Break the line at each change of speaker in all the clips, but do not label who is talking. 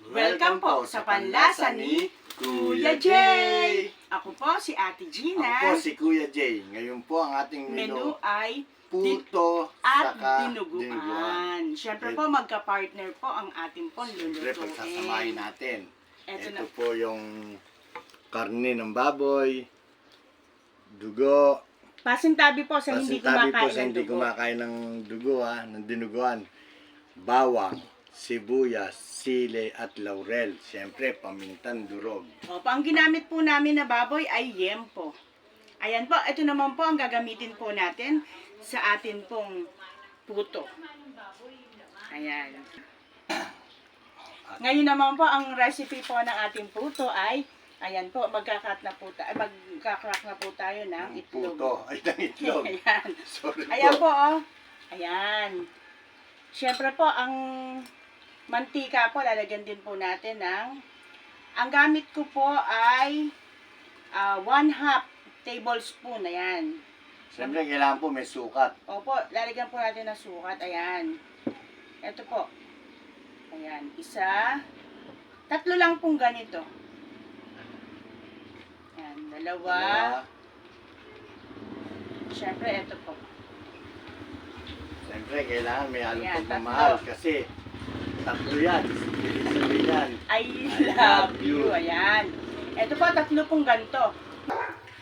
Welcome po sa panlasa ni Kuya Jay! Ako po si Ate Gina.
Ako po si Kuya Jay. Ngayon po ang ating
Menu ay
puto
at
saka
dinuguan. Siyempre po magka-partner po ang ating pong
Siyempre,
lulutuin.
pagsasamahin natin.
Ito
Ito
na.
po yung karne ng baboy, dugo.
Pasintabi po sa hindi
Pasintabi
kumakain
po sa
ng
hindi
dugo.
kumakain ng dugo, ng dinuguan. Bawang, sibuyas, sili at laurel. Siyempre, pamintan durog.
Opo, ang ginamit po namin na baboy ay yempo. Ayan po, ito naman po ang gagamitin po natin sa atin pong puto. Ayan. Ngayon naman po, ang recipe po ng ating puto ay, ayan po, magkakrak na po tayo ng itlog.
Puto. Ay, ng itlog.
Ayan.
Sorry
Ayan
po.
po, oh. Ayan. Siyempre po, ang mantika po, lalagyan din po natin ng, ang gamit ko po ay 1/2 tablespoon. Ayan.
Siyempre, kailangan po may sukat.
Opo, lalagyan po natin ng sukat. Ayan. Ito po. Ayan. Isa. Tatlo lang pong ganito. Ayan. Dalawa. Siyempre, ito po.
Siyempre, kailangan may halong
Ayan,
pagmamahal
tatlo.
kasi tatlo yan. Ibig sabihin yan.
I love you. Ayan. Ito po, tatlo pong ganito.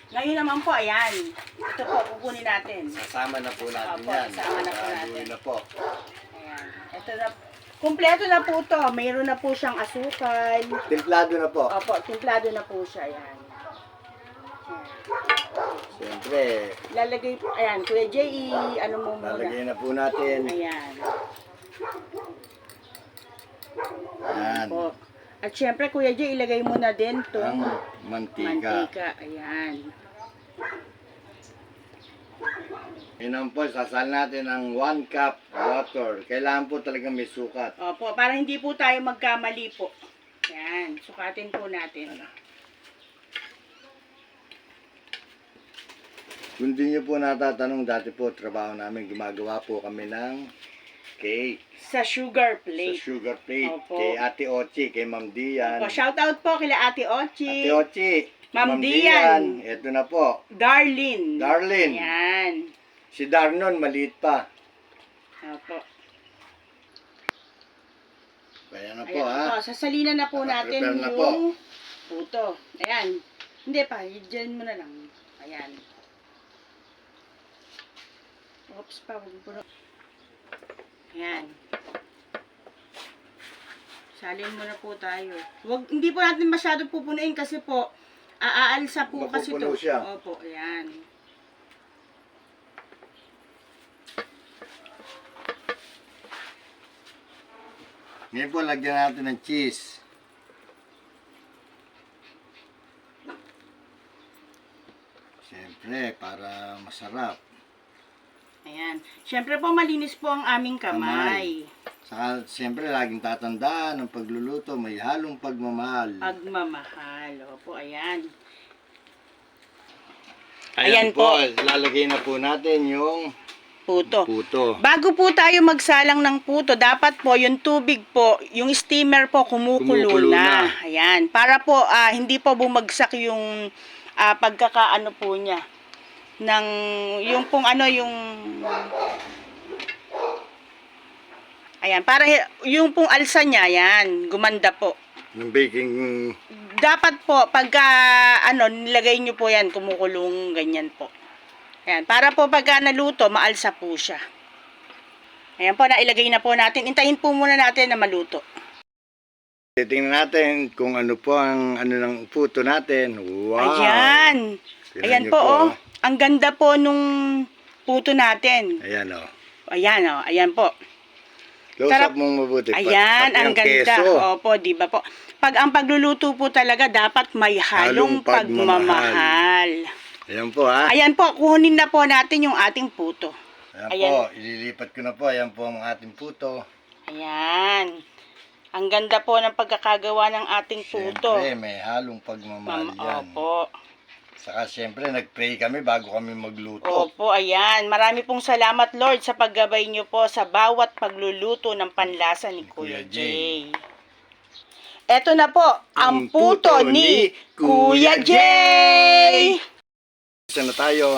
Ngayon naman po, ayan. Ito po, kukunin natin.
Sasama na po natin
Opo,
yan.
sasama na po natin.
Gagawin na po.
Ayan. Ito na. Kumpleto na po to. Mayroon na po siyang asukal.
Templado na po.
Opo, timplado na po siya. Ayan.
Siyempre,
Lalagay po, ayan, Kuya Jay, ano mo muna.
lalagay na po natin.
Ayan.
Yan.
Po. At syempre, Kuya Jay, ilagay mo na din
Ang
itong
mantika.
mantika. Ayan.
Yan po, sasal natin ang 1 cup water. Kailangan po talaga may sukat.
Opo, para hindi po tayo magkamali po. Ayan, sukatin po natin.
Kung di nyo po natatanong, dati po trabaho namin, gumagawa po kami ng cake.
Sa sugar
Sa
plate.
sugar plate.
Opo.
Kay Ate Ochi, kay Ma'am Dian.
Opo, shout out po kila Ate Ochi.
Ate Ochi,
Ma'am Dian.
Ito na po.
Darlene.
Darlene.
Ayan.
Si Darnon, maliit pa.
Opo.
Kaya na po,
Ayan
ha.
po, sasalinan na po natin
Nakaprepare na
yung puto. Ayan. Hindi pa, dyan mo na lang. Ayan. Oops pa, huwag po. Ayan. Salin muna po tayo. Hindi po natin masyado pupunuin kasi po, aalsa po kasi
Mapupuno
to.
siya.
Opo, ayan.
Ngayon po, lagyan natin ng cheese. Siyempre, para masarap.
Ayan. Siyempre po, malinis po ang aming kamay.
Saka, siyempre, laging tatandaan ng pagluluto, may halong pagmamahal.
Pagmamahal. Opo, ayan.
Ayan
Ayan po.
lalagay na po natin yung
Puto.
puto.
Bago po tayo magsalang ng puto, dapat po yung tubig po, yung steamer po kumukulo
Kumukulo
na.
na.
Ayan. Para po hindi po bumagsak yung pagkakaano po niya. Ng, yung pong ano, yung... Ayan. Para yung pong alsa niya, ayan, gumanda po.
Yung baking,
Dapat po, pagka, nilagay nyo po yan, kumukulong ganyan po. Ayan, para po pagka naluto, maalsa po siya. Ayan po, nailagay na po natin. Intayin po muna natin na maluto.
titingnan natin kung ano po ang ano ng puto natin. Wow!
Ayan.
Tingnan
Ayan
niyo
po, oh. Ang ganda po nung puto natin.
Ayan, oh.
Ayan, oh. Ayan po.
Close
Sarap.
up mong mabuti.
Ayan, ang ganda.
Keso.
Opo, di ba po? Pag ang pagluluto po talaga, dapat may halong
Halong
pagmamahal.
Ayan po, ha.
Ayan po, kunin na po natin yung ating puto.
Ayan,
Ayan.
po, ililipat ko na po. Ayan po ang ating puto.
Ayan. Ang ganda po ng pagkakagawa ng ating puto.
Siyempre, may halong pagmamahal yan.
Opo.
Saka siyempre, nag-pray kami bago kami magluto.
Opo, ayan. Marami pong salamat, Lord, sa paggabay niyo po sa bawat pagluluto ng panlasa ni Kuya
Kuya
Jay. Eto na po, ang puto ni Kuya Jay!
Isa na tayo.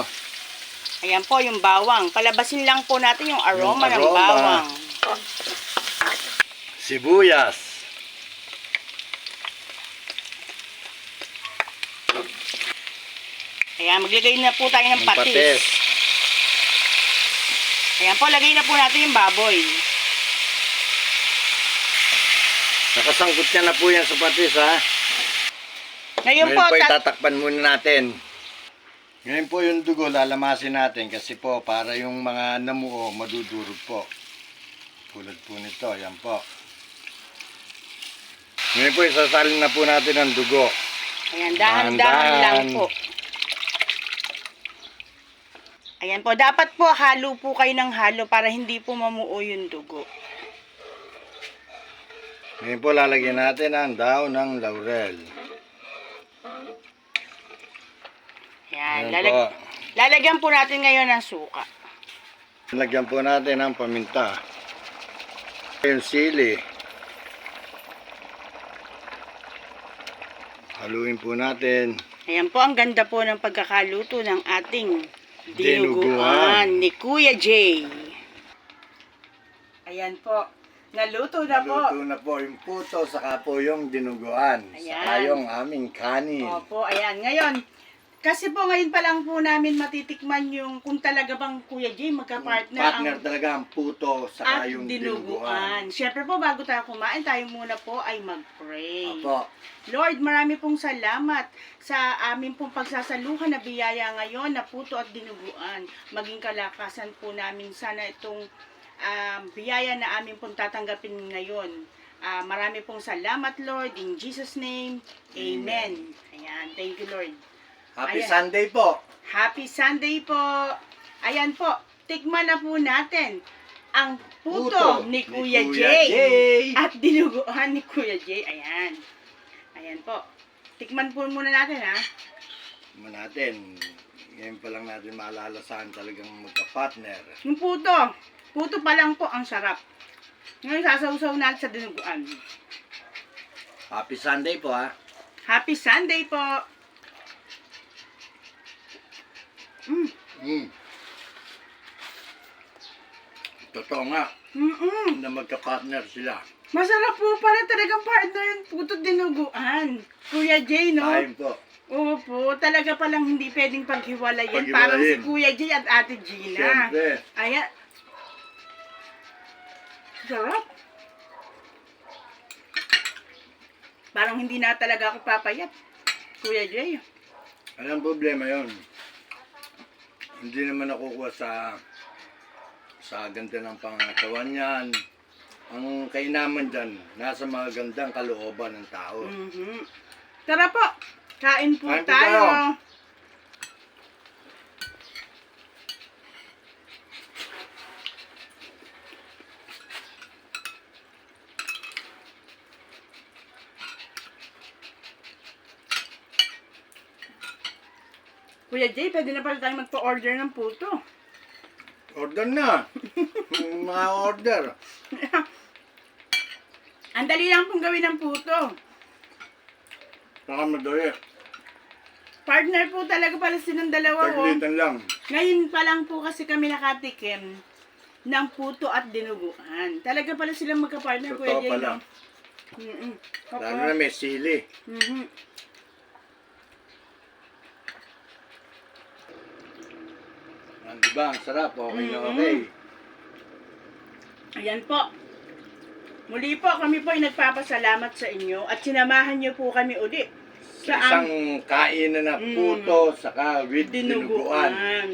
Ayan po yung bawang. Palabasin lang po natin yung aroma,
Yung
ng
aroma.
bawang.
Sibuyas.
Ayan, maglagay na po tayo ng
Yung
patis.
patis.
Ayan po, lagay na po natin yung baboy.
Nakasangkot niya na po yan sa patis, ha?
Ngayon
Ngayon po,
po,
itatakpan muna natin. Ngayon po yung dugo, lalamasin natin kasi po, para yung mga namuo, madudurog po. Tulad po nito, yan po. Ngayon po, isasalin na po natin ang dugo.
ayan, dahan-dahan lang po. Ayan po, dapat po halo po kayo ng halo para hindi po mamuo yung dugo.
Ngayon po, lalagyan natin ang daon ng laurel.
Ayan,
Ayan po.
lalagyan po natin ngayon ng suka.
Lagyan po natin ang paminta. Yung sili. Haluin po natin.
Ayan po, ang ganda po ng pagkakaluto ng ating
Dinuguan.
dinuguan ni Kuya Jay. Ayan po, naluto na po.
Naluto na po yung puto, saka po yung dinuguan.
Ayan.
Saka yung aming kanin.
Opo, ayan. Ngayon, kasi po ngayon pa lang po namin matitikman yung kung talaga bang Kuya Jay magka-partner
Partner
ang
talaga ang puto, saka
at
yung
dinuguan.
dinuguan.
Siyempre po, bago tayo kumain, tayo muna po ay mag-pray.
Opo.
Lord, marami pong salamat sa amin pong pagsasaluhan na biyaya ngayon na puto at dinuguan. Maging kalakasan po namin sana itong biyaya na amin pong tatanggapin ngayon. Marami pong salamat, Lord. In Jesus' name, Amen. Ayan, thank you, Lord.
Happy
Ayan.
Sunday po.
Happy Sunday po. Ayan po, tikman na po natin ang puto ni Kuya Jay. At dinuguan ni Kuya Jay. Ayan. Ayan po. Tikman po muna natin, ha?
Tikman natin. Ngayon pa lang natin maalala saan talagang magka-partner.
Yung puto. Puto pa lang po ang sarap. Ngayon, sasawsaw natin sa dinuguan.
Happy Sunday po, ha.
Happy Sunday po.
Totoo nga
Mm-mm.
na magka-partner sila.
Masarap po pala talagang partner yung puto dinuguan. Kuya Jay, no?
Kain po.
Opo, talaga palang hindi pwedeng paghiwalayin.
Paghiwalayin.
Parang si Kuya Jay at Ate Gina.
Siyempre.
Ayan. Sarap. Parang hindi na talaga ako papayat. Kuya Jay.
Anong problema yon? Hindi naman nakukuha sa ganda ng pangatawan yan. Ang kainaman dyan, nasa magandang kalooban ng tao.
Mhm. Tara po. Kain po
Kain po
tayo.
tayo.
Kuya Jay, pwede na pala tayo magpa-order ng puto.
Order na. Mga order.
Ang dali lang pong gawin ng puto.
Saka madali.
Partner po talaga pala silang dalawa. Oh.
Taglitan lang.
Ngayon pa lang po kasi kami nakatikim ng puto at dinuguan. Talaga pala silang magka-partner, Kuya
Totoo
Jay.
pala.
No? Mm-mm.
Lalo na may sili.
Mhm.
Diba? Ang sarap. Okay na okay.
Ayan po. Muli po, kami po ay nagpapasalamat sa inyo at sinamahan niyo po kami uli
Sa isang kainan na puto, saka with dinuguan.
dinuguan.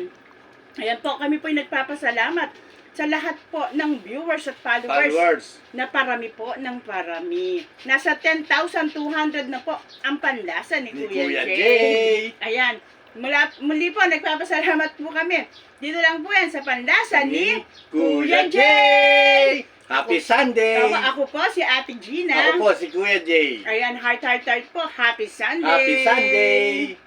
Ayan po, kami po ay nagpapasalamat sa lahat po ng viewers at followers na parami po ng parami. Nasa 10,200 na po ang panlasa ni Kuya Jay. Ayan. Muli po, nagpapasalamat po kami. Dito lang po yan sa panlasa ni Kuya Jay.
Happy Sunday!
Ako po si Ate Gina.
Ako po si Kuya Jay.
Ayan, heart po. Happy Sunday.
Happy Sunday!